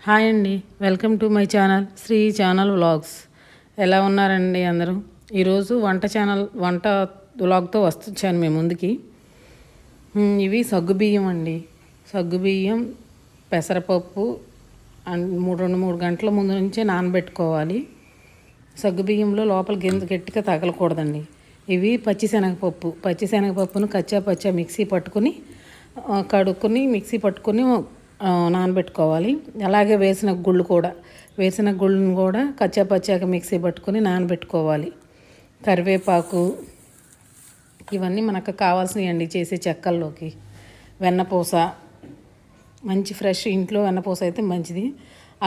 Hi అండి, welcome to my channel Sri channel vlogs. ఎలా ఉన్నారండి అందరూ? ఈరోజు వంట వ్లాగ్తో వస్తున్నాను మేము ముందుకి. ఇవి సగ్గుబియ్యం అండి. సగ్గుబియ్యం, పెసరపప్పు రెండు మూడు గంటల ముందు నుంచే నానబెట్టుకోవాలి. సగ్గుబియ్యంలో లోపల గింజ గట్టిగా తగలకూడదండి. ఇవి పచ్చిశనగపప్పును కచ్చా మిక్సీ పట్టుకుని కడుక్కుని మిక్సీ పట్టుకుని నానబెట్టుకోవాలి. అలాగే వేసిన గుళ్ళను కూడా కచ్చాపచ్చాక మిక్సీ పట్టుకుని నానబెట్టుకోవాలి. కరివేపాకు, ఇవన్నీ మనకు కావాల్సినవి అండి చేసే చెక్కల్లోకి. వెన్నపూస, మంచి ఫ్రెష్ ఇంట్లో వెన్నపూస అయితే మంచిది.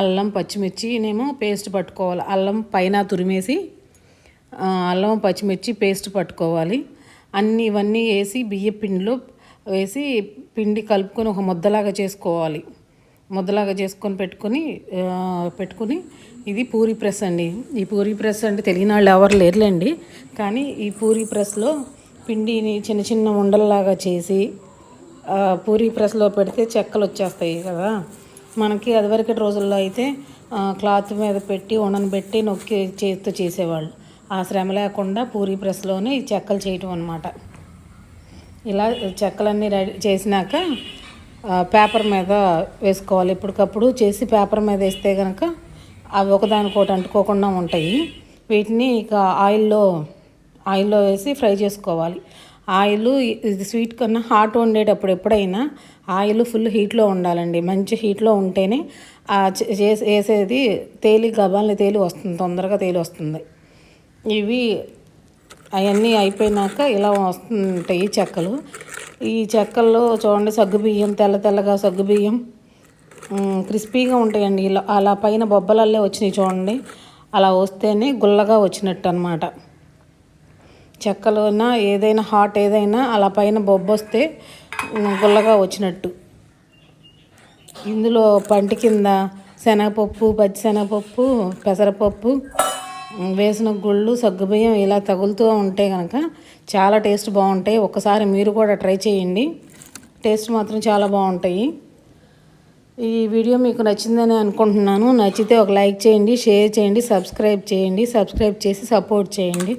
అల్లం పచ్చిమిర్చి పేస్ట్ పట్టుకోవాలి. అల్లం పైన తురిమేసి అల్లం పచ్చిమిర్చి పేస్ట్ పట్టుకోవాలి. ఇవన్నీ వేసి బియ్య పిండిలో వేసి పిండి కలుపుకొని ఒక ముద్దలాగా చేసుకోవాలి. ముద్దలాగా చేసుకొని పెట్టుకుని ఇది పూరీ ప్రెస్ అండి. ఈ పూరీ ప్రెస్ అంటే తెలియని వాళ్ళు ఎవరు లేరులేండి. కానీ ఈ పూరీ ప్రెస్లో పిండిని చిన్న చిన్న ఉండల్లాగా చేసి పూరీ ప్రెస్లో పెడితే చెక్కలు వచ్చేస్తాయి కదా. మనకి అదివరకటి రోజుల్లో అయితే క్లాత్ మీద పెట్టి ఉండను పెట్టి నొక్కి చేతితో చేసేవాళ్ళు. ఆ శ్రమ లేకుండా పూరీ ప్రెస్లోనే ఈ చెక్కలు చేయటం అన్నమాట. ఇలా చెక్కలన్నీ రెడీ చేసినాక పేపర్ మీద వేసుకోవాలి. ఎప్పటికప్పుడు చేసి పేపర్ మీద వేస్తే కనుక అవి ఒకదానికొకటి అంటుకోకుండా ఉంటాయి. వీటిని ఇక ఆయిల్లో వేసి ఫ్రై చేసుకోవాలి. ఇది స్వీట్ కన్నా హాట్ వండేటప్పుడు ఎప్పుడైనా ఆయిల్ ఫుల్ హీట్లో ఉండాలండి. మంచి హీట్లో ఉంటేనే వేసేది గబాల్ని తొందరగా తేలి వస్తుంది. ఇవి అవన్నీ అయిపోయినాక ఇలా వస్తుంటాయి చెక్కలు. ఈ చెక్కల్లో చూడండి సగ్గుబియ్యం తెల్లగా సగ్గుబియ్యం క్రిస్పీగా ఉంటాయండి. అలా పైన బొబ్బలల్లే వచ్చినాయి చూడండి. అలా వస్తేనే గుల్లగా వచ్చినట్టు అనమాట. చెక్కలోన ఏదైనా హాట్ ఏదైనా అలా పైన బొబ్బ వస్తే గుల్లగా వచ్చినట్టు. ఇందులో పంటి కింద శనగపప్పు, పచ్చిశనగపప్పు, పెసరపప్పు వేసిన గుళ్ళు సగ్గుబియ్యం ఇలా తగులుతూ ఉంటే కనుక చాలా టేస్ట్ బాగుంటాయి. ఒక్కసారి మీరు కూడా ట్రై చేయండి. టేస్ట్ మాత్రం చాలా బాగుంటాయి. ఈ వీడియో మీకు నచ్చిందని అనుకుంటున్నాను. నచ్చితే ఒక లైక్ చేయండి, షేర్ చేయండి, సబ్స్క్రైబ్ చేసి సపోర్ట్ చేయండి.